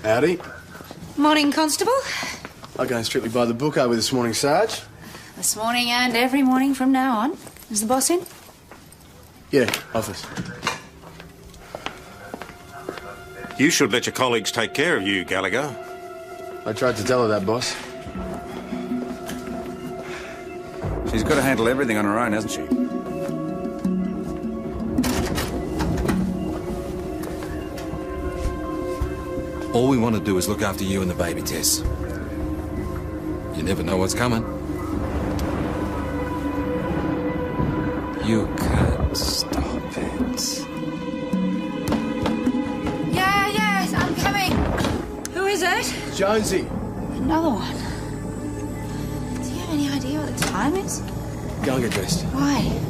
Howdy. Morning, Constable. I'm going strictly by the book over this morning, Sarge. This morning and every morning from now on. Is the boss in? Yeah, office. You should let your colleagues take care of you, Gallagher. I tried to tell her that, boss. She's got to handle everything on her own, hasn't she? All we want to do is look after you and the baby, Tess. You never know what's coming. You can't stop it. Yes, I'm coming. Who is it? Jonesy. Another one. Do you have any idea what the time is? Go and get dressed. Why?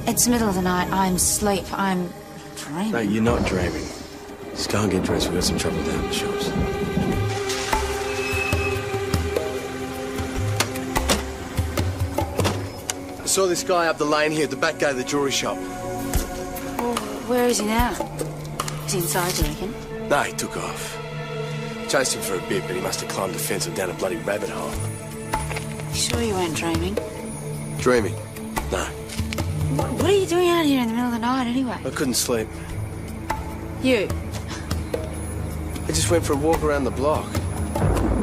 It's the middle of the night. I'm asleep. I'm dreaming. No, you're not dreaming. Just go and get dressed. We've got some trouble down in the shops. I saw this guy up the lane here at the back gate of the jewellery shop. Well, where is he now? He's inside, do you reckon? No, he took off. Chased him for a bit, but he must have climbed the fence or down a bloody rabbit hole. You sure you weren't dreaming? Dreaming? No. What are you doing out here in the middle of the night, anyway? I couldn't sleep. You? I just went for a walk around the block.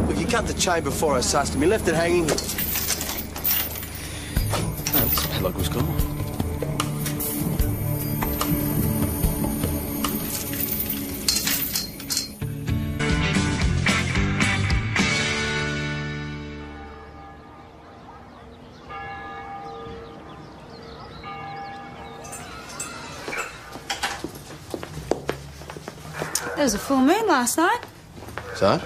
Look, he cut the chain before I sussed him. He left it hanging here. Oh, this padlock was gone. There was a full moon last night. So?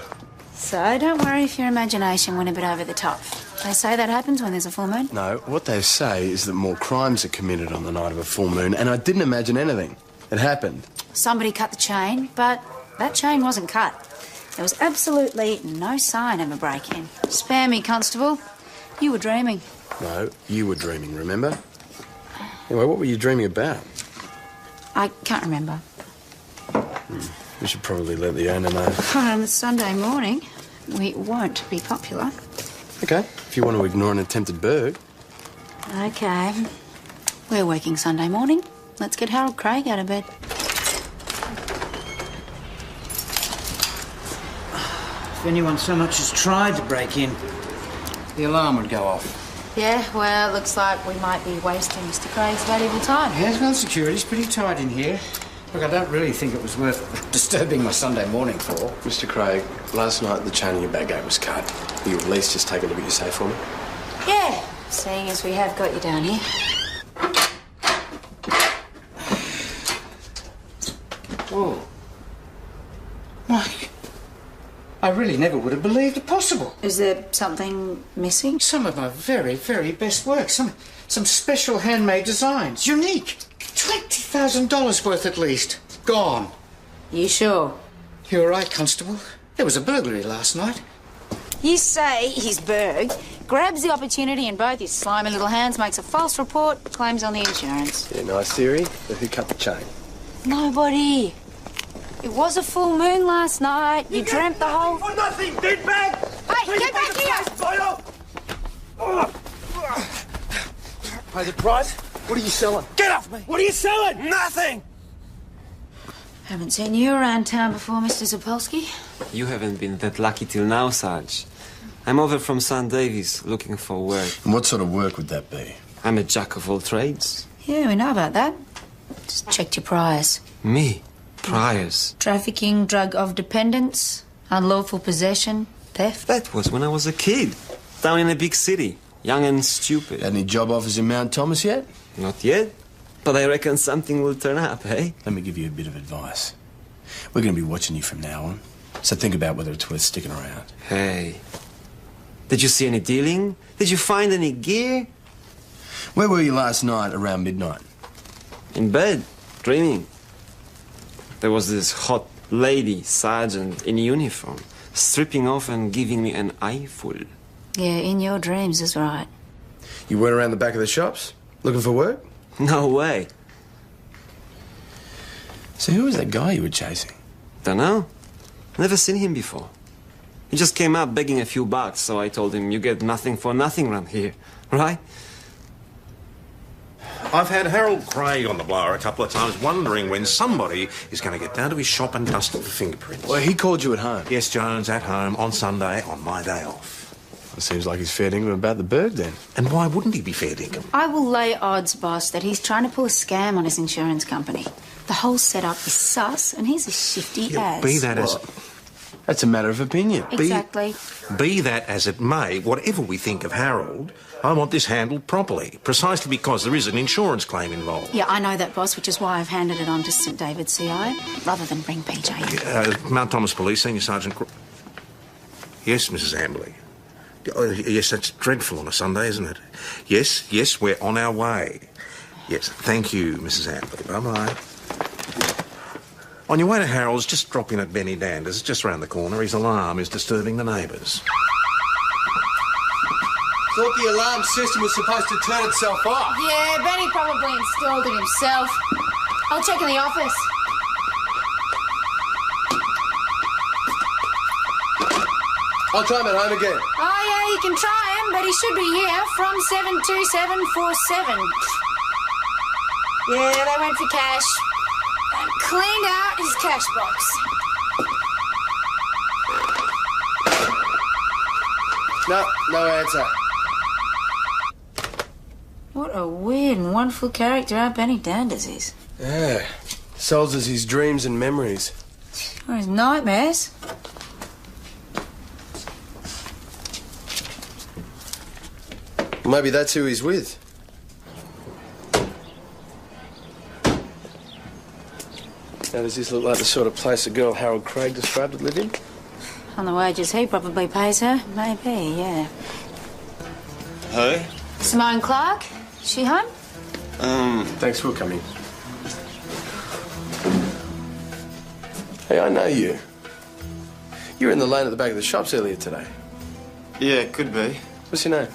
So don't worry if your imagination went a bit over the top. They say that happens when there's a full moon. No, what they say is that more crimes are committed on the night of a full moon, and I didn't imagine anything. It happened. Somebody cut the chain, but that chain wasn't cut. There was absolutely no sign of a break-in. Spare me, Constable. You were dreaming. No, you were dreaming, remember? Anyway, what were you dreaming about? I can't remember. We should probably let the owner know. On a Sunday morning, we won't be popular. Okay, if you want to ignore an attempted burg. Okay. We're working Sunday morning. Let's get Harold Craig out of bed. If anyone so much as tried to break in, the alarm would go off. Yeah, well, looks like we might be wasting Mr. Craig's valuable time. Yes, well, security's pretty tight in here. Look, I don't really think it was worth disturbing my Sunday morning for. Mr. Craig, last night the chain in your back gate was cut. Will you at least just take a look at your safe for me? Yeah, seeing as we have got you down here. Oh. Mike, I really never would have believed it possible. Is there something missing? Some of my very, very best work. Some special handmade designs. Unique. $20,000 worth at least. Gone. You sure? You're right, Constable. There was a burglary last night. You say he's Berg, grabs the opportunity in both his slimy little hands, makes a false report, claims on the insurance. Yeah, nice theory, but who cut the chain? Nobody. It was a full moon last night. You dreamt the whole... For nothing, dickbag! Hey, get back here! Pay the price? What are you selling? Get off me! What are you selling? Nothing! Haven't seen you around town before, Mr. Zapolsky. You haven't been that lucky till now, Sarge. I'm over from St. Davis looking for work. And what sort of work would that be? I'm a jack of all trades. Yeah, we know about that. Just checked your priors. Me? Priors? Trafficking, drug of dependence, unlawful possession, theft. That was when I was a kid. Down in a big city. Young and stupid. Had any job offers in Mount Thomas yet? Not yet. But I reckon something will turn up, eh? Let me give you a bit of advice. We're going to be watching you from now on. So think about whether it's worth sticking around. Hey. Did you see any dealing? Did you find any gear? Where were you last night around midnight? In bed. Dreaming. There was this hot lady, sergeant, in uniform, stripping off and giving me an eyeful. Yeah, in your dreams is right. You weren't around the back of the shops? Looking for work? No way. So who was that guy you were chasing? Dunno. Never seen him before. He just came out begging a few bucks, so I told him, you get nothing for nothing around here, right? I've had Harold Craig on the blower a couple of times, wondering when somebody is going to get down to his shop and dust it for fingerprints. Well, he called you at home. Yes, Jones, at home on Sunday on my day off. It seems like he's fair dinkum about the bird, then. And why wouldn't he be fair dinkum? I will lay odds, boss, that he's trying to pull a scam on his insurance company. The whole setup is sus, and he's as shifty as... Be that as... That's a matter of opinion. Exactly. Be that as it may, whatever we think of Harold, I want this handled properly, precisely because there is an insurance claim involved. Yeah, I know that, boss, which is why I've handed it on to St David's CI, rather than bring PJ in. Mount Thomas Police, Senior Sergeant... Yes, Mrs. Amberley. Oh, yes, that's dreadful on a Sunday, isn't it? Yes, we're on our way. Yes, thank you, Mrs. Amberley. Bye-bye. On your way to Harold's, just drop in at Benny Dander's. It's just round the corner. His alarm is disturbing the neighbours. Thought the alarm system was supposed to turn itself off. Yeah, Benny probably installed it himself. I'll check in the office. I'll try him at home again. Oh, yeah, you can try him, but he should be here from 72747. Yeah, they went for cash. And cleaned out his cash box. No answer. What a weird and wonderful character our Benny Danders is. Yeah. Sells us his dreams and memories. Or his nightmares. Maybe that's who he's with. Now, does this look like the sort of place a girl Harold Craig described would live in? On the wages he probably pays her. Maybe, yeah. Who? Simone Clark? She home? Thanks for coming. Hey, I know you. You were in the lane at the back of the shops earlier today. Yeah, could be. What's your name?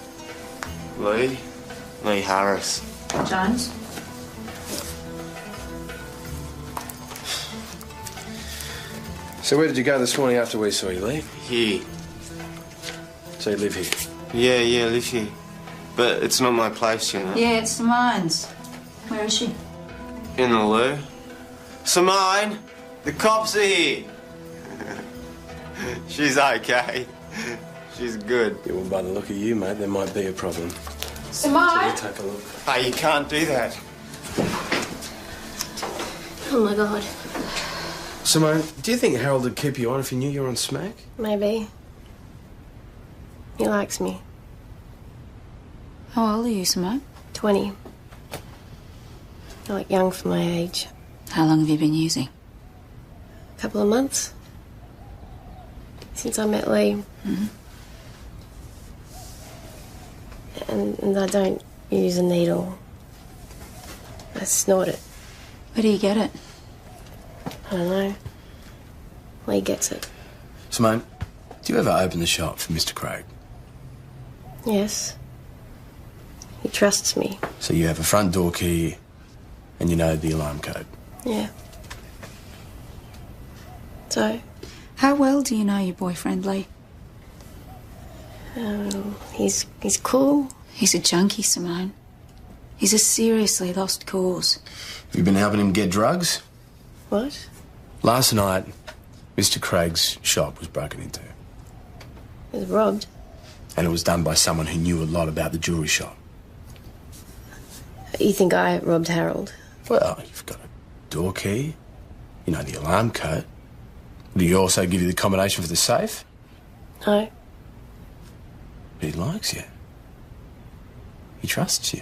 Lee Harris. Jones? So where did you go this morning after we saw you leave? Here. So you live here? Yeah, live here. But it's not my place, you know. Yeah, it's Simone's. Where is she? In the loo. Simone, the cops are here. She's okay. She's good. Yeah, well, by the look of you, mate, there might be a problem. Simone? Take a look. Hey, you can't do that. Oh my god. Simone, do you think Harold would keep you on if he knew you were on smack? Maybe. He likes me. How old are you, Simone? 20. I like young for my age. How long have you been using? A couple of months. Since I met Lee. Mm-hmm. And I don't use a needle. I snort it. Where do you get it? I don't know. Lee gets it. Simone, do you ever open the shop for Mr. Craig? Yes. He trusts me. So you have a front door key and you know the alarm code? Yeah. So? How well do you know your boyfriend, Lee? He's cool. He's a junkie, Simone. He's a seriously lost cause. Have you been helping him get drugs? What? Last night, Mr. Craig's shop was broken into. He was robbed. And it was done by someone who knew a lot about the jewellery shop. You think I robbed Harold? Well, you've got a door key. You know the alarm code. Do he also give you the combination for the safe? No. But he likes you. He trusts you.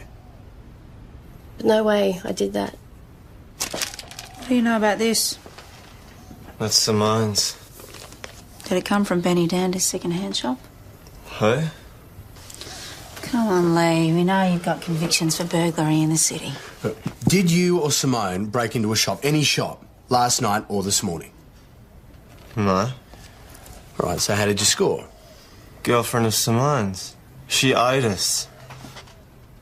But no way I did that. What do you know about this? That's Simone's. Did it come from Benny Dander's second-hand shop? Who? Come on, Lee. We know you've got convictions for burglary in the city. Did you or Simone break into a shop, any shop, last night or this morning? No. Right, so how did you score? Girlfriend of Simone's. She owed us.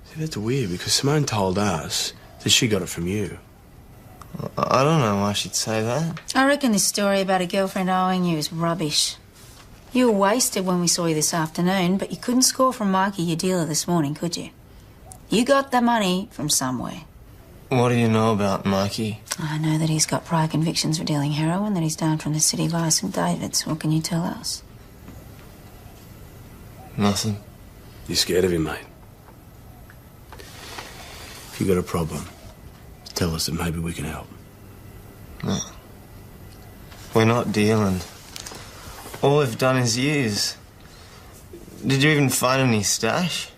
See, that's weird because Simone told us that she got it from you. I don't know why she'd say that. I reckon this story about a girlfriend owing you is rubbish. You were wasted when we saw you this afternoon, but you couldn't score from Mikey, your dealer, this morning, could you? You got the money from somewhere. What do you know about Mikey? I know that he's got prior convictions for dealing heroin, that he's down from the city via St David's. What can you tell us? Nothing. You scared of him, mate? If you got a problem, tell us and maybe we can help. No. We're not dealing. All we've done is use. Did you even find any stash?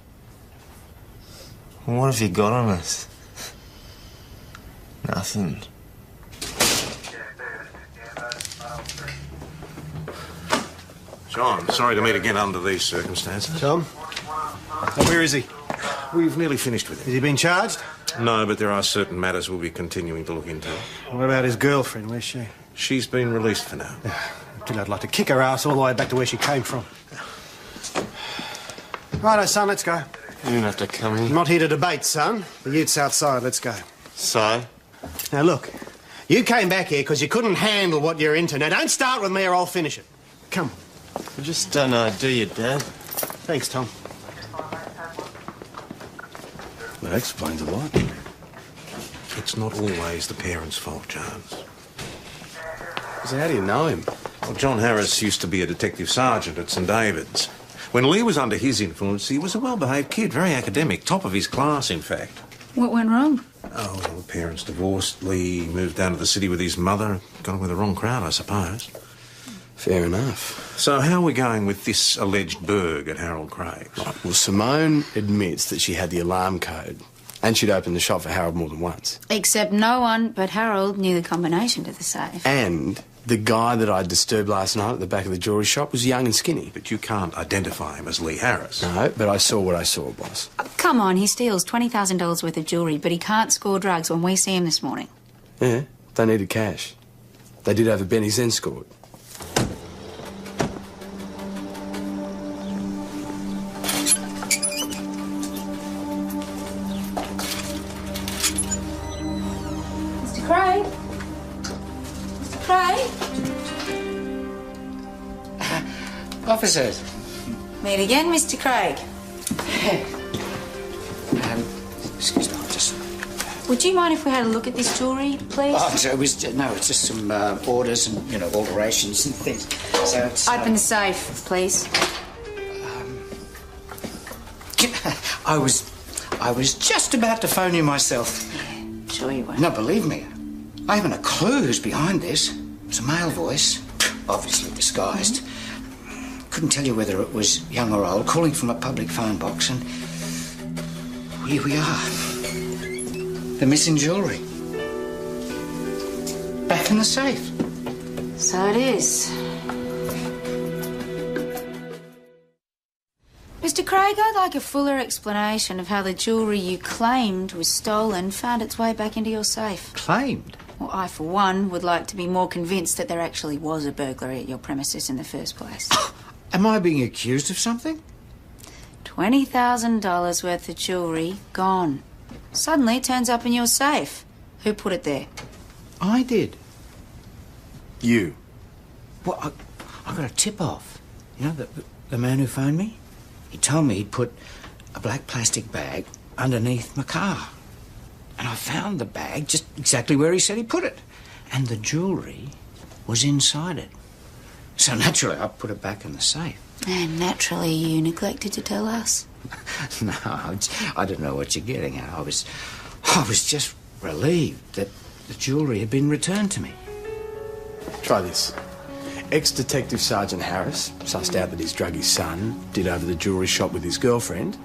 What have you got on us? Nothing. John, sorry to meet again under these circumstances. Tom? Where is he? We've nearly finished with Has him. he been charged? No, but there are certain matters we'll be continuing to look into. What about his girlfriend? Where's she? She's been released for now. I'd like to kick her ass all the way back to where she came from. Righto, son, let's go. You didn't have to come in. I'm not here to debate, son. The youth's outside, let's go. So? Now, look, you came back here because you couldn't handle what you're into. Now, don't start with me or I'll finish it. Come. You just don't know, do you, Dad? Thanks, Tom. That explains a lot. It's not always the parents' fault, Jones. So how do you know him? Well, John Harris used to be a detective sergeant at St David's. When Lee was under his influence, he was a well-behaved kid, very academic, top of his class, in fact. What went wrong? Oh, well, the parents divorced. Lee moved down to the city with his mother. Got on with the wrong crowd, I suppose. Fair enough. So how are we going with this alleged burg at Harold Craig's? Right, well, Simone admits that she had the alarm code and she'd opened the shop for Harold more than once. Except no one but Harold knew the combination to the safe. And the guy that I disturbed last night at the back of the jewellery shop was young and skinny. But you can't identify him as Lee Harris. No, but I saw what I saw, boss. Oh, come on, he steals $20,000 worth of jewellery, but he can't score drugs when we see him this morning. Yeah, they needed cash. They did have a Benny Zen scored. Mr. Craig? Mr. Craig? Officers. Meet again, Mr. Craig. Excuse me, I'll just... Would you mind if we had a look at this jewellery, please? Oh, so it was, no, it's just some orders and, you know, alterations and things. So it's... Open the safe, please. I was just about to phone you myself. Yeah, sure you were. No, believe me, I haven't a clue who's behind this. It's a male voice, obviously disguised. Couldn't tell you whether it was young or old, calling from a public phone box, and here we are. The missing jewellery. Back in the safe. So it is. Mr. Craig, I'd like a fuller explanation of how the jewellery you claimed was stolen found its way back into your safe. Claimed? Well, I, for one, would like to be more convinced that there actually was a burglary at your premises in the first place. Am I being accused of something? $20,000 worth of jewellery gone. Suddenly it turns up in your safe. Who put it there? I did. You. Well, I got a tip-off. You know, the man who phoned me? He told me he'd put a black plastic bag underneath my car. And I found the bag just exactly where he said he put it. And the jewellery was inside it. So naturally, I put it back in the safe. And naturally, you neglected to tell us. No, I don't know what you're getting at. I was just relieved that the jewellery had been returned to me. Try this. Ex-Detective Sergeant Harris sussed out that his druggy son did over the jewellery shop with his girlfriend.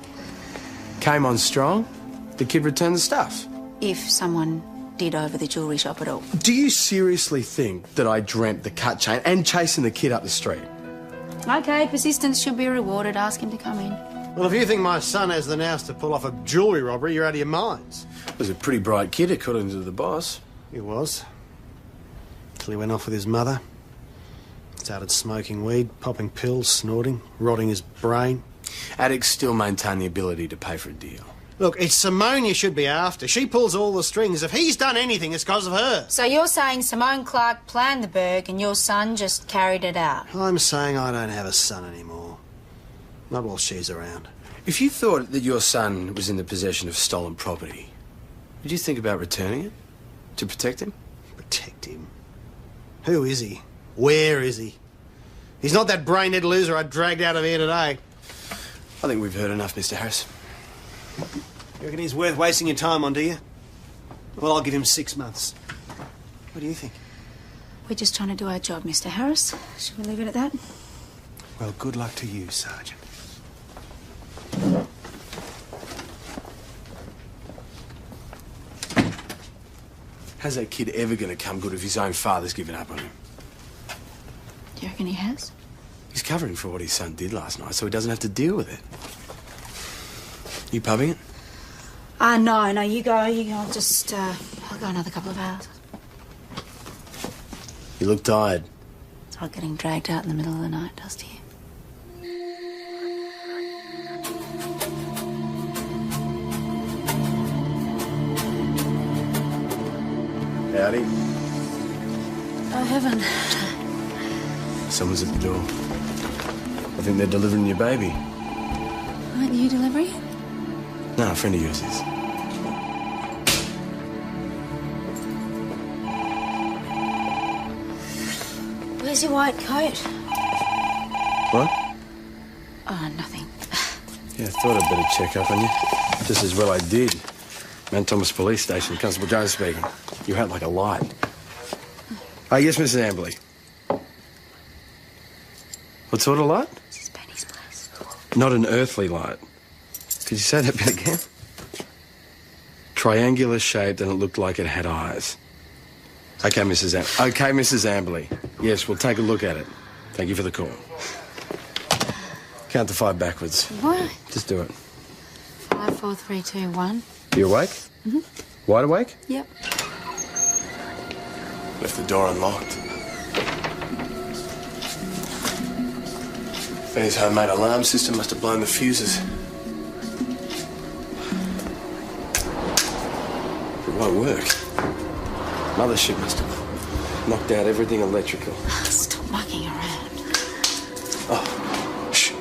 Came on strong. The kid returned the stuff. If someone did over the jewellery shop at all. Do you seriously think that I dreamt the cut chain and chasing the kid up the street? OK, persistence should be rewarded. Ask him to come in. Well, if you think my son has the nous to pull off a jewellery robbery, you're out of your minds. He was a pretty bright kid, according to the boss. He was. Till he went off with his mother. Started smoking weed, popping pills, snorting, rotting his brain. Addicts still maintain the ability to pay for a deal. Look, it's Simone you should be after. She pulls all the strings. If he's done anything, it's because of her. So you're saying Simone Clark planned the burg and your son just carried it out? I'm saying I don't have a son anymore. Not while she's around. If you thought that your son was in the possession of stolen property, would you think about returning it? To protect him? Protect him? Who is he? Where is he? He's not that brain-dead loser I dragged out of here today. I think we've heard enough, Mr. Harris. You reckon he's worth wasting your time on, do you? Well, I'll give him 6 months. What do you think? We're just trying to do our job, Mr. Harris. Should we leave it at that? Well, good luck to you, Sergeant. How's that kid ever going to come good if his own father's given up on him? Do you reckon he has? He's covering for what his son did last night, so he doesn't have to deal with it. You pubbing it? No, you go. I'll just, I'll go another couple of hours. You look tired. It's like getting dragged out in the middle of the night, does to you? Howdy. Oh, heaven. Someone's at the door. I think they're delivering your baby. Aren't you delivering it? No, a friend of yours is. Where's your white coat? What? Oh, nothing. Yeah, I thought I'd better check up on you. Just as well I did. Mount Thomas Police Station, Constable Jones speaking. You out like a light. Oh, yes, Mrs. Amberley. What sort of light? This is Benny's place. Not an earthly light. Could you say that bit again? Triangular shaped and it looked like it had eyes. Okay, Mrs. Amberley. Yes, we'll take a look at it. Thank you for the call. Count to 5 backwards. What? Just do it. 5, 4, 3, 2, 1. You awake? Mm-hmm. Wide awake? Yep. Left the door unlocked. Benny's homemade alarm system must have blown the fuses. It won't work. Mothership must have knocked out everything electrical. Stop mucking around. Oh, shh.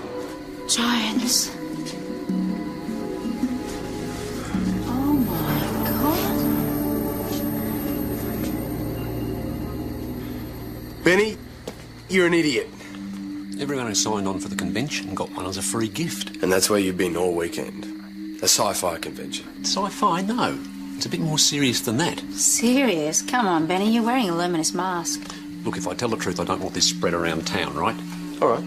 Giants. Oh, my God. Benny, you're an idiot. Everyone who signed on for the convention got one as a free gift. And that's where you've been all weekend. A sci-fi convention. Sci-fi? No. It's a bit more serious than that. Serious? Come on, Benny. You're wearing a luminous mask. Look, if I tell the truth, I don't want this spread around town, right? All right.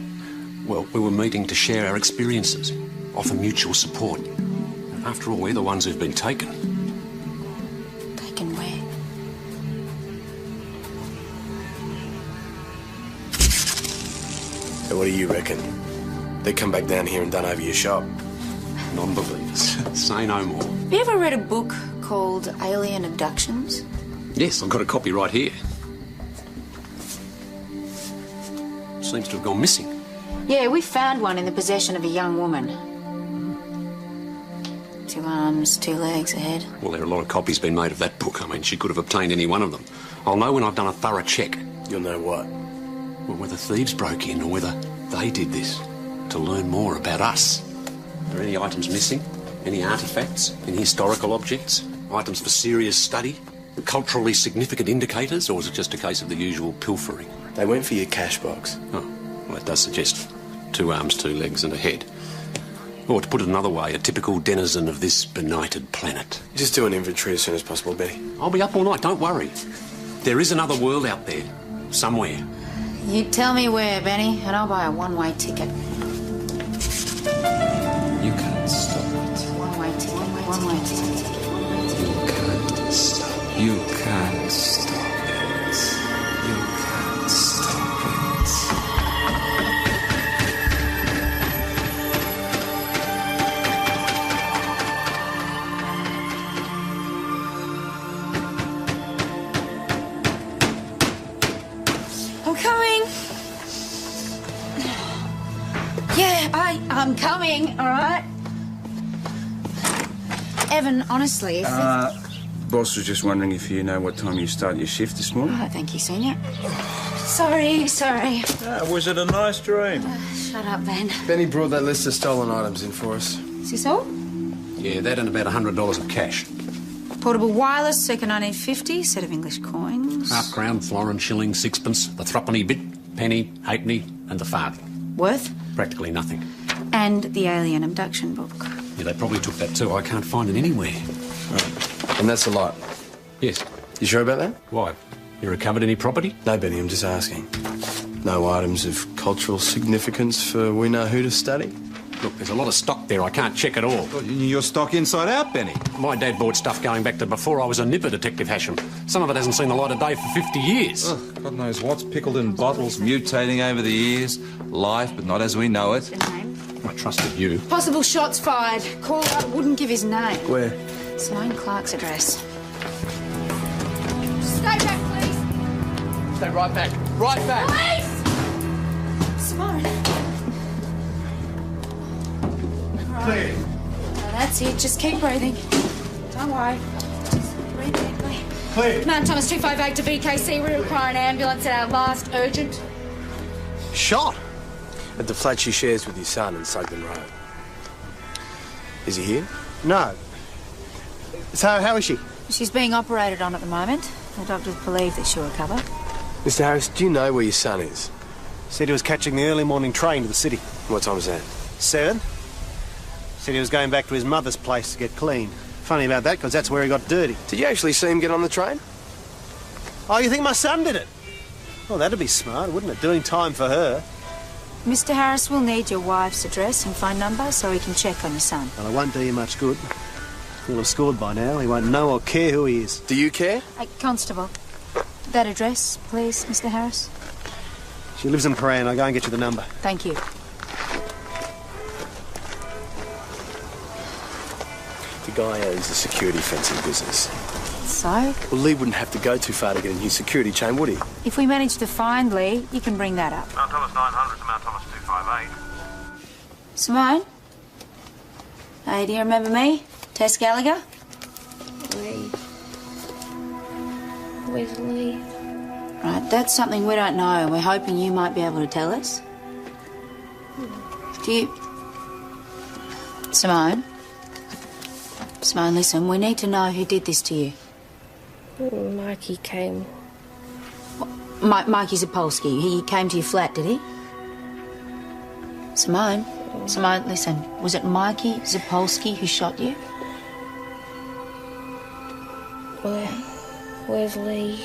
Well, we were meeting to share our experiences, offer mutual support. After all, we're the ones who've been taken. Taken where? So what do you reckon? They come back down here and done over your shop? Non-believers. Say no more. Have you ever read a book called Alien Abductions? Yes, I've got a copy right here. Seems to have gone missing. Yeah, we found one in the possession of a young woman. 2 arms, 2 legs, a head. Well, there are a lot of copies been made of that book. I mean, she could have obtained any one of them. I'll know when I've done a thorough check. You'll know what? Well, whether thieves broke in or whether they did this. To learn more about us. Are any items missing? Any artefacts? Any historical objects? Items for serious study? Culturally significant indicators? Or is it just a case of the usual pilfering? They went for your cash box. Oh, well, that does suggest 2 arms, 2 legs and a head. Or to put it another way, a typical denizen of this benighted planet. Just do an inventory as soon as possible, Benny. I'll be up all night, don't worry. There is another world out there. Somewhere. You tell me where, Benny, and I'll buy a one-way ticket. You can't stop it. One-way ticket. One-way ticket. You can't stop. You can't stop it. You can't stop it. I'm coming. Yeah, I'm coming, all right? Evan, honestly, if... Boss was just wondering if you know what time you start your shift this morning. Oh, thank you, Senior. Sorry. Was it a nice dream? Shut up, Ben. Benny brought that list of stolen items in for us. Is this all? Yeah, that and about $100 of cash. Portable wireless, circa 1950, set of English coins. Half-crown, florin, shilling, sixpence, the threepenny bit, penny, halfpenny, and the farthing. Worth? Practically nothing. And the alien abduction book. Yeah, they probably took that too. I can't find it anywhere. Right. And that's a lot. Yes. You sure about that? Why? You recovered any property? No, Benny, I'm just asking. No items of cultural significance for we know who to study? Look, there's a lot of stock there. I can't check it all. Well, your stock inside out, Benny. My dad bought stuff going back to before I was a nipper, Detective Hasham. Some of it hasn't seen the light of day for 50 years. Oh, God knows what's pickled in bottles, mutating over the years. Life, but not as we know it. I trusted you. Possible shots fired. Caller wouldn't give his name. Where? Simone Clark's address. Stay back, please. Stay right back. Right back. Please! Simone. Clear. That's it. Just keep breathing. Don't worry. Just breathe deeply. Clear. Mount Thomas 258 to BKC. We require an ambulance at our last. Urgent. Shot? At the flat she shares with your son in Sugden Road. Is he here? No. So, how is she? She's being operated on at the moment. The doctors believe that she'll recover. Mr. Harris, do you know where your son is? Said he was catching the early morning train to the city. What time is that? 7. Said he was going back to his mother's place to get clean. Funny about that, because that's where he got dirty. Did you actually see him get on the train? Oh, you think my son did it? Well, that'd be smart, wouldn't it? Doing time for her. Mr. Harris will need your wife's address and phone number so he can check on your son. Well, it won't do you much good. He'll have scored by now. He won't know or care who he is. Do you care? Constable, that address, please, Mr. Harris. She lives in Paran. I'll go and get you the number. Thank you. The guy owns a security fencing business. So? Well, Lee wouldn't have to go too far to get a new security chain, would he? If we manage to find Lee, you can bring that up. Mount Thomas 900 to Mount Thomas 258. Simone? Hey, do you remember me? Tess Gallagher? Where's Lee? Right, that's something we don't know, and we're hoping you might be able to tell us. Do you... Simone? Simone, listen, we need to know who did this to you. Mikey came. Mikey Zapolsky. He came to your flat, did he? Simone? Simone, listen. Was it Mikey Zapolsky who shot you? Where's Lee?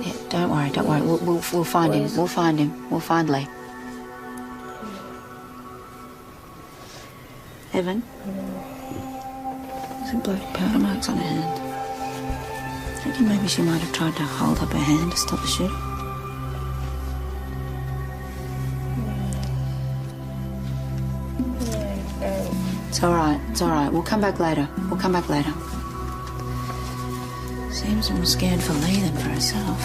Yeah, don't worry. We'll find him. We'll find him. We'll find Lee. Evan? There's a bloody powder marks on her hand. I reckon maybe she might have tried to hold up her hand to stop the shooting. It's all right. It's all right. We'll come back later. Seems more scared for Lee than for herself.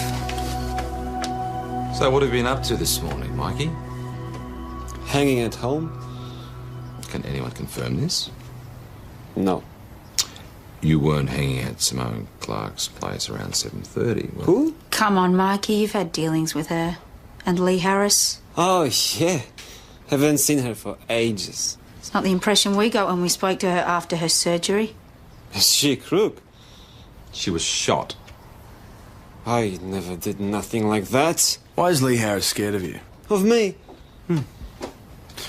So what have you been up to this morning, Mikey? Hanging at home? Can anyone confirm this? No. You weren't hanging at Simone Clark's place around 7:30, were Who? Come on, Mikey. You've had dealings with her. And Lee Harris. Oh, yeah. Haven't seen her for ages. It's not the impression we got when we spoke to her after her surgery. Is she a crook? She was shot. I never did nothing like that. Why is Lee Harris scared of you? Of me?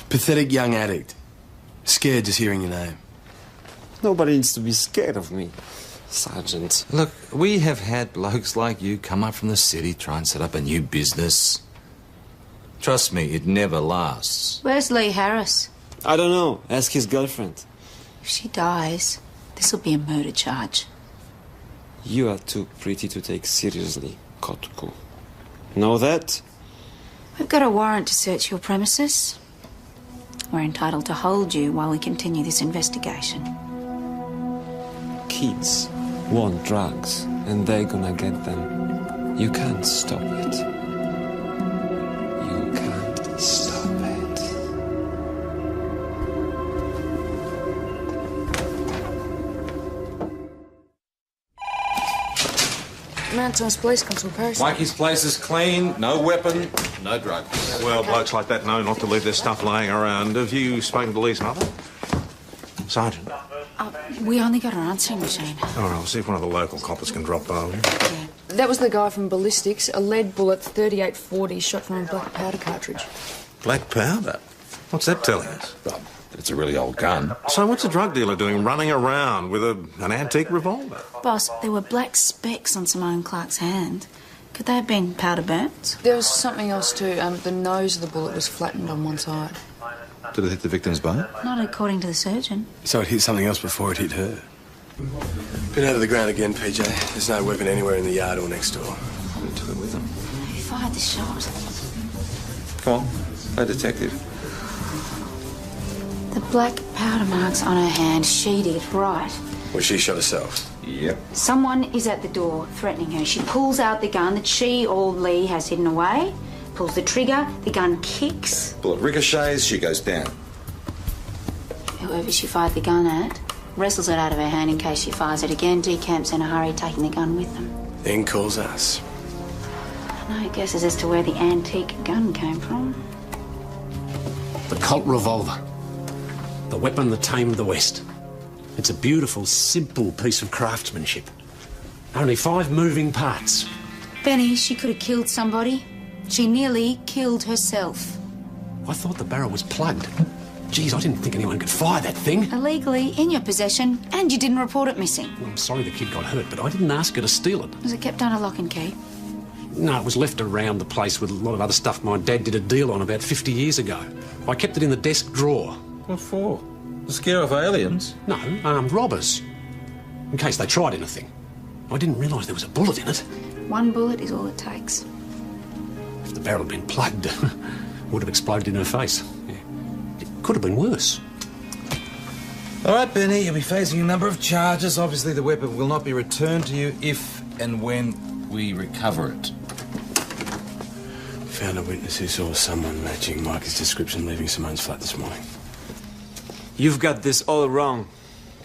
Pathetic young addict. Scared just hearing your name. Nobody needs to be scared of me, Sergeant. Look, we have had blokes like you come up from the city, try and set up a new business. Trust me, it never lasts. Where's Lee Harris? I don't know. Ask his girlfriend. If she dies, this'll be a murder charge. You are too pretty to take seriously, Kotku. Know that? We've got a warrant to search your premises. We're entitled to hold you while we continue this investigation. Kids want drugs, and they're gonna get them. You can't stop it. You can't stop it. Mountain's police consultation. Mikey's place is clean, no weapon, no drugs. Well, blokes like that know not to leave their stuff laying around. Have you spoken to Lee's mother? Sergeant? We only got an answering machine. All right, I'll see if one of the local coppers can drop by. Yeah. That was the guy from ballistics. A lead bullet, 3840, shot from a black powder cartridge. Black powder? What's that telling us? Well, it's a really old gun. So what's a drug dealer doing running around with an antique revolver? Boss, there were black specks on Simone Clark's hand. Could they have been powder burns? There was something else too. The nose of the bullet was flattened on one side. Did it hit the victim's bone? Not according to the surgeon. So it hit something else before it hit her. Been out of the ground again, PJ. There's no weapon anywhere in the yard or next door. Who took it with them? Who fired the shot? Come on, hey, detective. The black powder marks on her hand, she did, right. Well, she shot herself. Yep. Someone is at the door, threatening her. She pulls out the gun that she or Lee has hidden away, pulls the trigger, the gun kicks. Bullet ricochets, she goes down. Whoever she fired the gun at wrestles it out of her hand in case she fires it again, decamps in a hurry, taking the gun with them. Then calls us. No guesses as to where the antique gun came from. The Colt revolver. The weapon that tamed the West. It's a beautiful, simple piece of craftsmanship. Only 5 moving parts. Benny, she could have killed somebody. She nearly killed herself. I thought the barrel was plugged. Geez, I didn't think anyone could fire that thing. Illegally in your possession, and you didn't report it missing. Well, I'm sorry the kid got hurt, but I didn't ask her to steal it. Was it kept under lock and key? No, it was left around the place with a lot of other stuff my dad did a deal on about 50 years ago. I kept it in the desk drawer. What for? To scare off aliens? No, armed robbers. In case they tried anything. I didn't realise there was a bullet in it. 1 bullet is all it takes. If the barrel had been plugged, it would have exploded in her face. Yeah. It could have been worse. All right, Benny, you'll be facing a number of charges. Obviously, the weapon will not be returned to you if and when we recover it. Found a witness who saw someone matching Mikey's description leaving Simone's flat this morning. You've got this all wrong.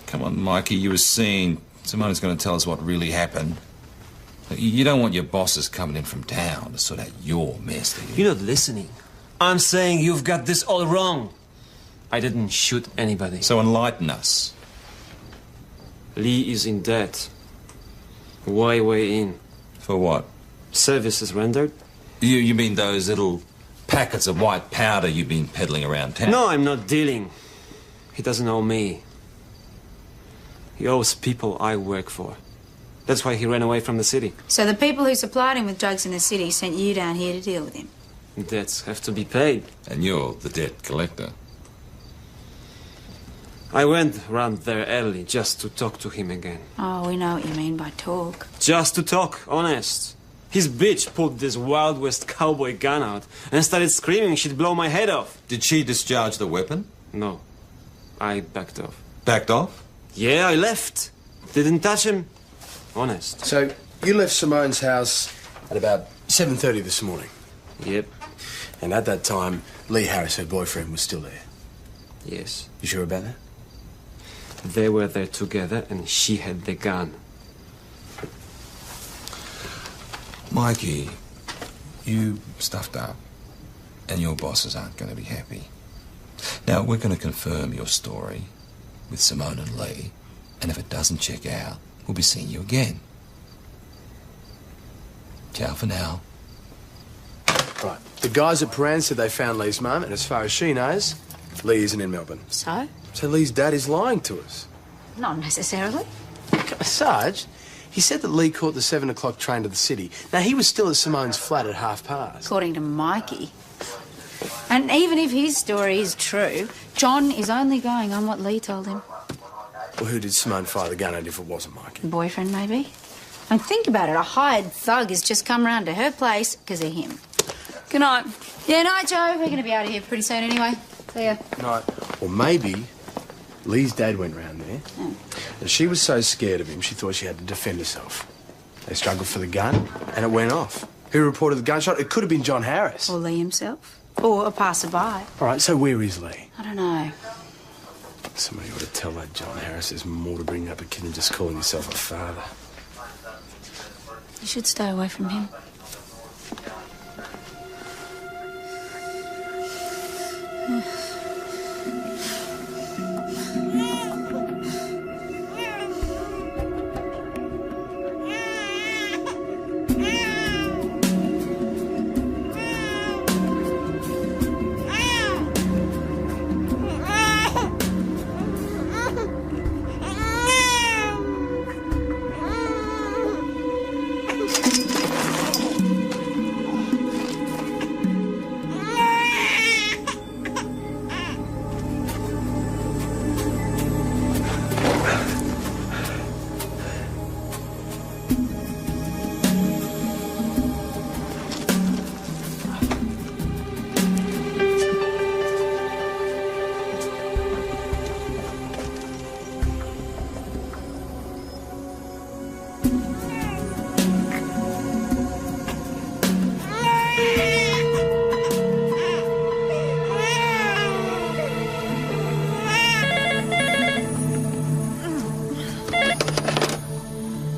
Come on, Mikey, you were seen. Simone's going to tell us what really happened. You don't want your bosses coming in from town to sort out your mess, do you? You're not listening. I'm saying you've got this all wrong. I didn't shoot anybody. So enlighten us. Lee is in debt. Way in. For what? Services rendered. You mean those little packets of white powder you've been peddling around town? No, I'm not dealing. He doesn't owe me. He owes people I work for. That's why he ran away from the city. So the people who supplied him with drugs in the city sent you down here to deal with him? Debts have to be paid. And you're the debt collector. I went round there early just to talk to him again. Oh, we know what you mean by talk. Just to talk, honest. His bitch pulled this Wild West cowboy gun out and started screaming she'd blow my head off. Did she discharge the weapon? No. I backed off. Backed off? Yeah, I left. Didn't touch him. Honest. So, you left Simone's house at about 7:30 this morning? Yep. And at that time, Lee Harris, her boyfriend, was still there? Yes. You sure about that? They were there together and she had the gun. Mikey, you stuffed up and your bosses aren't going to be happy. Now, we're going to confirm your story with Simone and Lee, and if it doesn't check out, we'll be seeing you again. Ciao for now. Right. The guys at Paran said they found Lee's mum, and as far as she knows, Lee isn't in Melbourne. So? So Lee's dad is lying to us. Not necessarily. Sarge, he said that Lee caught the 7 o'clock train to the city. Now, he was still at Simone's flat at past. According to Mikey. And even if his story is true, John is only going on what Lee told him. Well, who did Simone fire the gun at if it wasn't Mikey? Boyfriend, maybe? And think about it, a hired thug has just come round to her place because of him. Good night. Yeah, night, Joe. We're going to be out of here pretty soon anyway. See ya. Night. Or maybe Lee's dad went round there, and she was so scared of him, she thought she had to defend herself. They struggled for the gun, and it went off. Who reported the gunshot? It could have been John Harris. Or Lee himself. Or a passerby. All right, so where is Lee? I don't know. Somebody ought to tell that John Harris there's more to bringing up a kid than just calling yourself a father. You should stay away from him.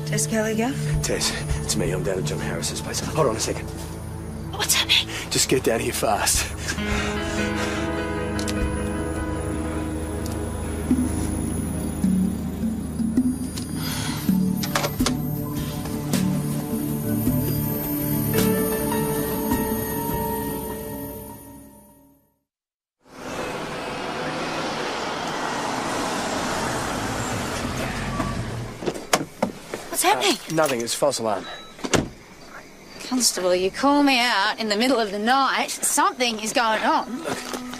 Tess Gallagher? Tess, it's me. I'm down at John Harris's place. Hold on a second. What's happening? Just get down here fast. What's happening? Nothing. It's false alarm. Constable, you call me out in the middle of the night. Something is going on.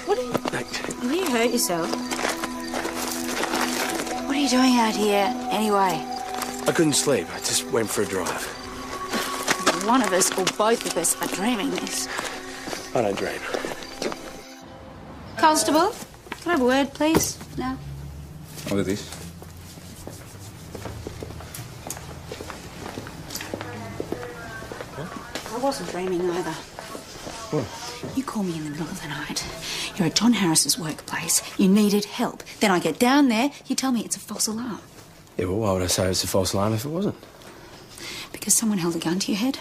What are you... Have you hurt yourself? What are you doing out here anyway? I couldn't sleep. I just went for a drive. One of us or both of us are dreaming this. I don't dream. Constable, can I have a word, please? No. What is this? I wasn't dreaming either. What? You call me in the middle of the night. You're at John Harris's workplace. You needed help. Then I get down there, you tell me it's a false alarm. Yeah, well, why would I say it's a false alarm if it wasn't? Because someone held a gun to your head.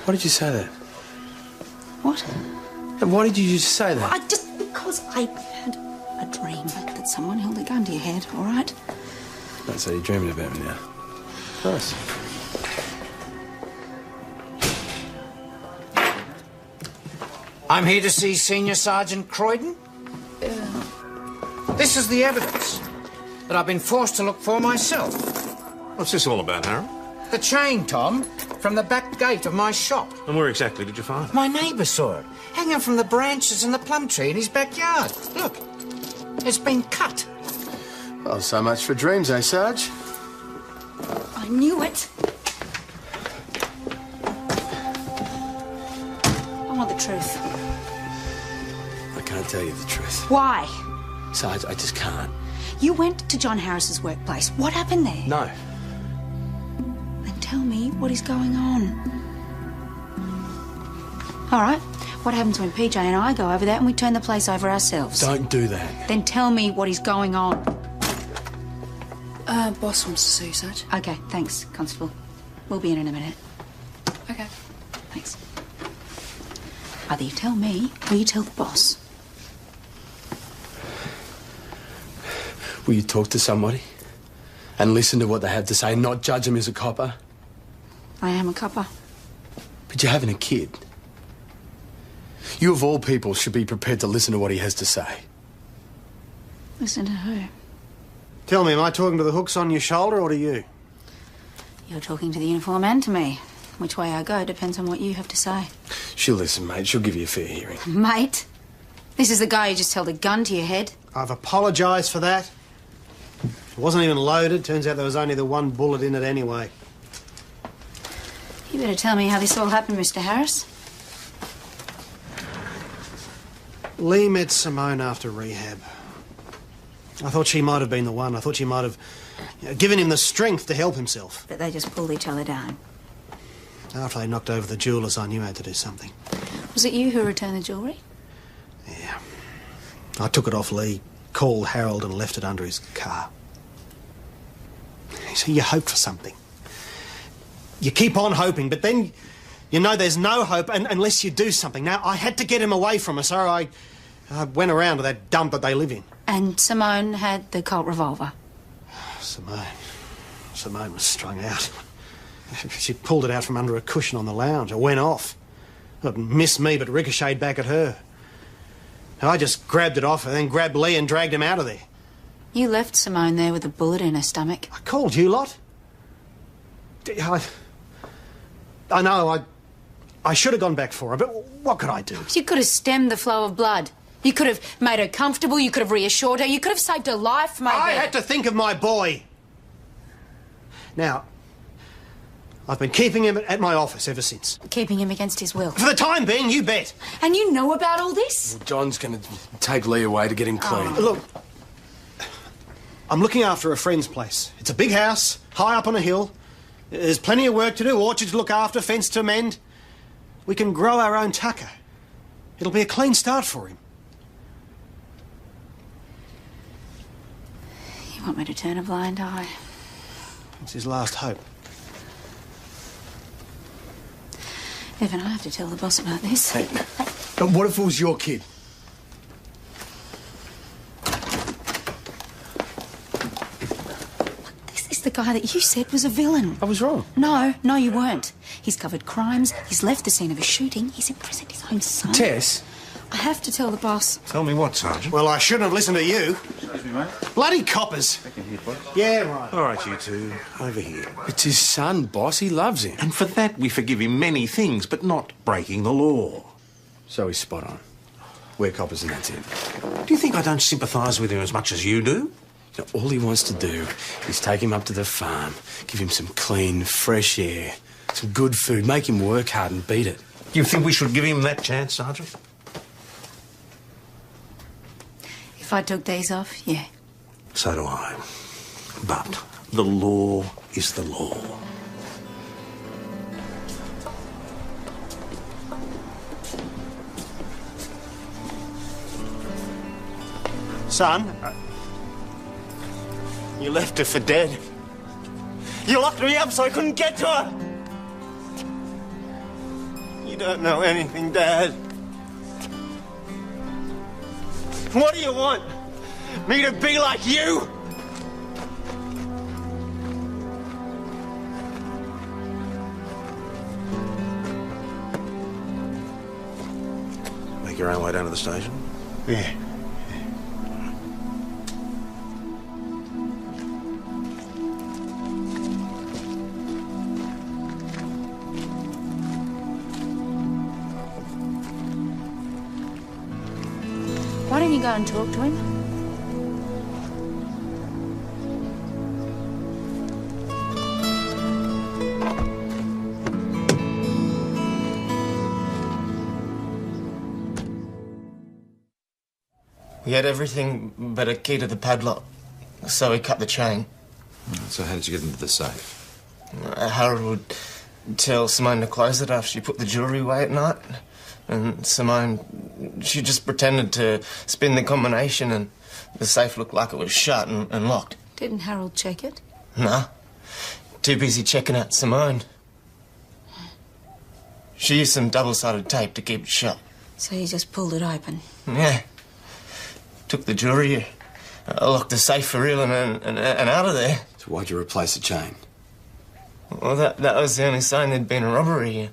Why did you say that? What? And why did you just say that? Because I had a dream that someone held a gun to your head, all right? That's how you're dreaming about me now. Nice. I'm here to see Senior Sergeant Croydon. This is the evidence that I've been forced to look for myself. What's this all about, Harold? The chain, Tom, from the back gate of my shop. And where exactly did you find it? My neighbour saw it, hanging from the branches in the plum tree in his backyard. Look, it's been cut. Well, so much for dreams, eh, Sarge? I knew it. I want the truth. I can't tell you the truth. Why? Sarge, I just can't. You went to John Harris's workplace. What happened there? No. Then tell me what is going on. All right. What happens when PJ and I go over there and we turn the place over ourselves? Don't do that. Then tell me what is going on. Boss wants to see you, Sarge. Okay, thanks, Constable. We'll be in a minute. Okay. Thanks. Either you tell me or you tell the boss. Will you talk to somebody and listen to what they have to say, not judge him as a copper? I am a copper. But you're having a kid. You, of all people, should be prepared to listen to what he has to say. Listen to who? Tell me, am I talking to the hooks on your shoulder or to you? You're talking to the uniform and to me. Which way I go depends on what you have to say. She'll listen, mate. She'll give you a fair hearing. Mate? This is the guy who just held a gun to your head. I've apologised for that. It wasn't even loaded. Turns out there was only the one bullet in it anyway. You better tell me how this all happened, Mr. Harris. Lee met Simone after rehab. I thought she might have been the one. I thought she might have given him the strength to help himself. But they just pulled each other down. After they knocked over the jewellers, I knew I had to do something. Was it you who returned the jewellery? Yeah. I took it off Lee, called Harold and left it under his car. So you hope for something. You keep on hoping, but then you know there's no hope unless you do something. Now, I had to get him away from us, so I went around to that dump that they live in. And Simone had the Colt revolver. Simone was strung out. She pulled it out from under a cushion on the lounge. It went off. It missed me, but ricocheted back at her. I just grabbed it off her, then grabbed Lee and dragged him out of there. You left Simone there with a bullet in her stomach. I called you lot. I know, I should have gone back for her, but what could I do? You could have stemmed the flow of blood. You could have made her comfortable, you could have reassured her, you could have saved her life, maybe. I had to think of my boy. Now, I've been keeping him at my office ever since. Keeping him against his will. For the time being, you bet. And you know about all this? Well, John's going to take Lee away to get him clean. Look, I'm looking after a friend's place. It's a big house, high up on a hill. There's plenty of work to do, orchard to look after, fence to mend. We can grow our own tucker. It'll be a clean start for him. You want me to turn a blind eye? It's his last hope. Evan, I have to tell the boss about this. Hey, but what if it was your kid? This is the guy that you said was a villain. I was wrong. No, you weren't. He's covered crimes, he's left the scene of a shooting, he's imprisoned his own son. Tess? I have to tell the boss. Tell me what, Sergeant? Well, I shouldn't have listened to you. Excuse me, mate. Bloody coppers. Yeah, right. All right, you two, over here. It's his son, boss. He loves him. And for that, we forgive him many things, but not breaking the law. So he's spot on. We're coppers and that's it. Do you think I don't sympathise with him as much as you do? Now, all he wants to do is take him up to the farm, give him some clean, fresh air, some good food, make him work hard and beat it. You think we should give him that chance, Sergeant? If I took days off, yeah. So do I. But the law is the law. Son, you left her for dead. You locked me up so I couldn't get to her. You don't know anything, Dad. What do you want? Me to be like you? Make your own way down to the station? Yeah. Why don't you go and talk to him? We had everything but a key to the padlock, so we cut the chain. So how did you get into the safe? Harold would tell Simone to close it after she put the jewellery away at night. And Simone, she just pretended to spin the combination and the safe looked like it was shut and locked. Didn't Harold check it? Nah. Too busy checking out Simone. She used some double-sided tape to keep it shut. So you just pulled it open? Yeah. Took the jewellery, locked the safe for real and out of there. So why'd you replace the chain? Well, that was the only sign there'd been a robbery.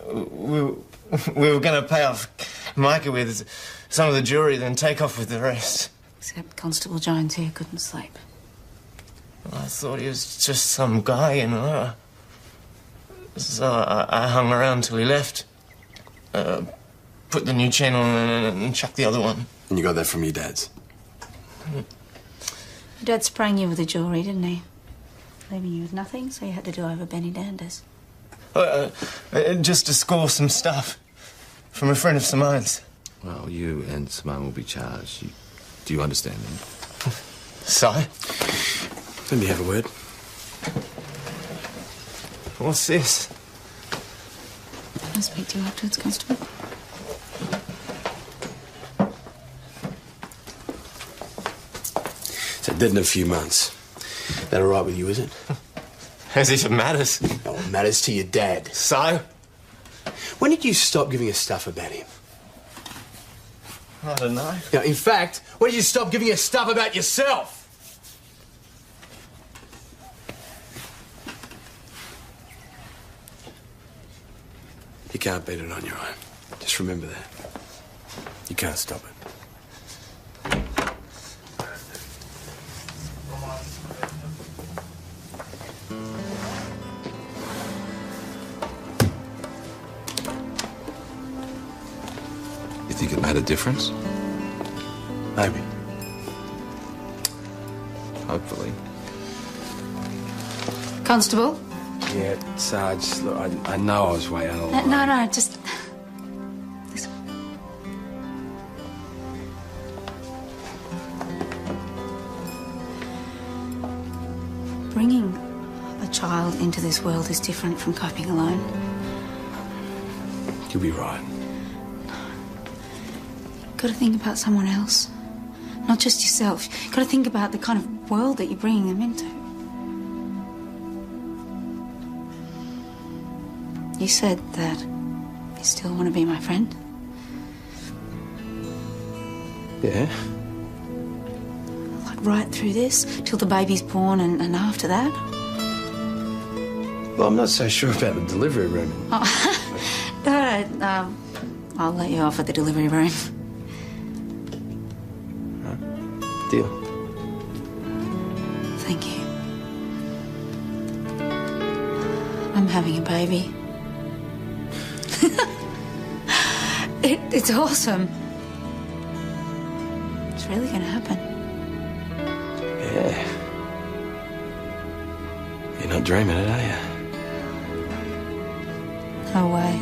We were going to pay off Micah with some of the jewellery, then take off with the rest. Except Constable Jones here couldn't sleep. I thought he was just some guy, you know. So I hung around till he left. Put the new chain on and chucked the other one. And you got that from your dad's? Your dad sprang you with the jewellery, didn't he? Leaving you with nothing, so you had to do over Benny Danders. Just to score some stuff from a friend of Simone's. Well, you and Simone will be charged. Do you understand them? So? Let me have a word. What's this? I'll speak to you afterwards, Constable. So dead in a few months. That all right with you, is it? As if it matters. Oh, it matters to your dad. So? When did you stop giving us stuff about him? I don't know. Now, in fact, when did you stop giving us stuff about yourself? You can't beat it on your own. Just remember that. You can't stop it. You think it made a difference? Maybe. Hopefully. Constable? Yeah, Sarge, look, I know I was way out of line. No, just... Listen. Bringing a child into this world is different from coping alone. You'll be right. Got to think about someone else, not just yourself. Got to think about the kind of world that you're bringing them into. You said that you still want to be my friend. Yeah? Like right through this, till the baby's born and after that? Well, I'm not so sure about the delivery room. Oh, no, I'll let you off at the delivery room. Deal. Thank you. I'm having a baby. It's awesome. It's really going to happen. Yeah. You're not dreaming it, are you? No way.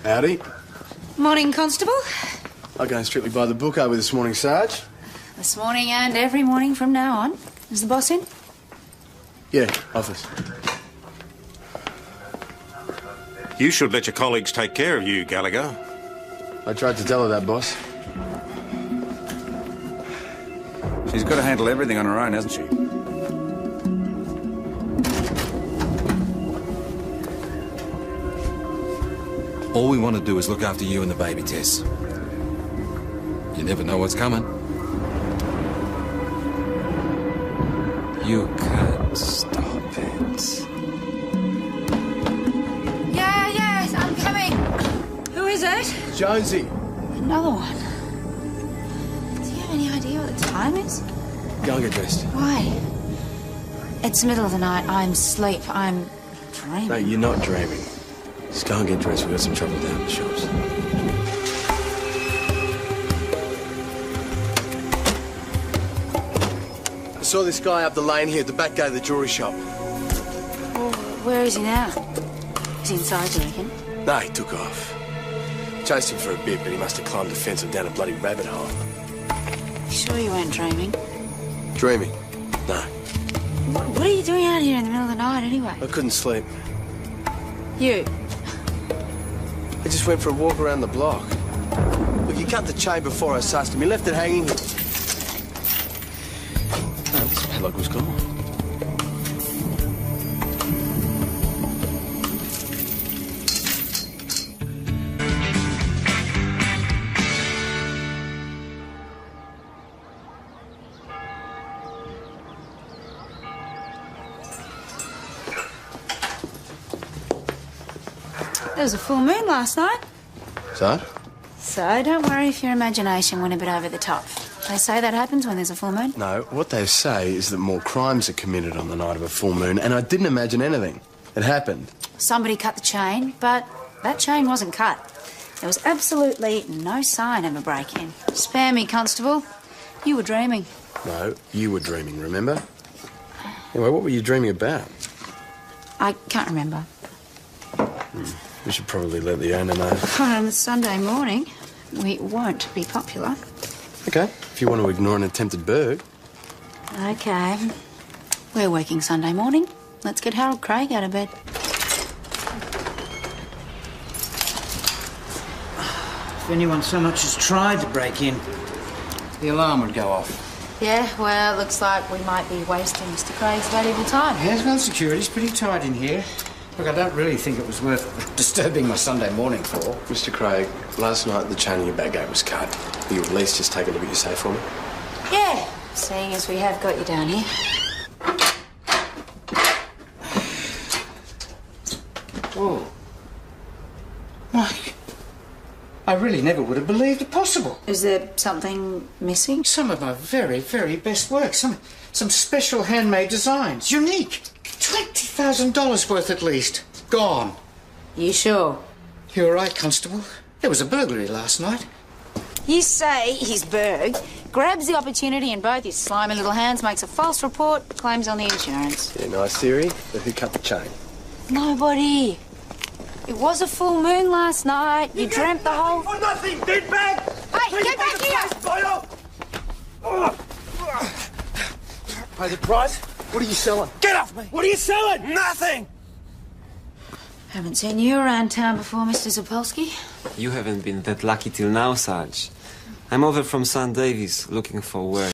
Howdy. Morning, Constable. I'm going strictly by the book over this morning, Sarge. This morning and every morning from now on. Is the boss in? Yeah, office. You should let your colleagues take care of you, Gallagher. I tried to tell her that, boss. She's got to handle everything on her own, hasn't she? All we want to do is look after you and the baby, Tess. You never know what's coming. You can't stop it. Yes, I'm coming. Who is it? Jonesy. Another one. Do you have any idea what the time is? Go and get dressed. Why? It's the middle of the night. I'm asleep. I'm dreaming. No, you're not dreaming. Just go and get dressed. We've got some trouble down in the shops. I saw this guy up the lane here at the back gate of the jewellery shop. Well, where is he now? Is he inside, you reckon? No, he took off. Chased him for a bit, but he must have climbed the fence and down a bloody rabbit hole. You sure you weren't dreaming? Dreaming? No. What are you doing out here in the middle of the night, anyway? I couldn't sleep. You? I just went for a walk around the block. Look, he cut the chain before I sussed him. He left it hanging here. Oh, this padlock was gone. There was a full moon last night. So? So don't worry if your imagination went a bit over the top. They say that happens when there's a full moon. No, what they say is that more crimes are committed on the night of a full moon, and I didn't imagine anything. It happened. Somebody cut the chain, but that chain wasn't cut. There was absolutely no sign of a break-in. Spare me, Constable. You were dreaming. No, you were dreaming, remember? Anyway, what were you dreaming about? I can't remember. We should probably let the owner know. On a Sunday morning, we won't be popular. Okay, if you want to ignore an attempted burg. Okay. We're working Sunday morning. Let's get Harold Craig out of bed. if anyone so much as tried to break in, the alarm would go off. Yeah, well, looks like we might be wasting Mr. Craig's valuable time. Yes, well, security's pretty tight in here. Look, I don't really think it was worth disturbing my Sunday morning for. Mr. Craig, last night the chain in your bag gate was cut. Will you at least just take a look at your safe for me? Yeah, seeing as we have got you down here. Whoa. Mike, I really never would have believed it possible. Is there something missing? Some of my very, very best work. Some special handmade designs. Unique. $20,000 worth at least. Gone. You sure? You're right, Constable. There was a burglary last night. You say he's Berg, grabs the opportunity in both his slimy little hands, makes a false report, claims on the insurance. Yeah, nice theory. But who cut the chain? Nobody. It was a full moon last night. You dreamt the whole... For nothing, dickbag! Hey, get back here! Pay the price? What are you selling? Get off me! What are you selling? Nothing! Haven't seen you around town before, Mr. Zapolsky. You haven't been that lucky till now, Sarge. I'm over from St. Davis looking for work.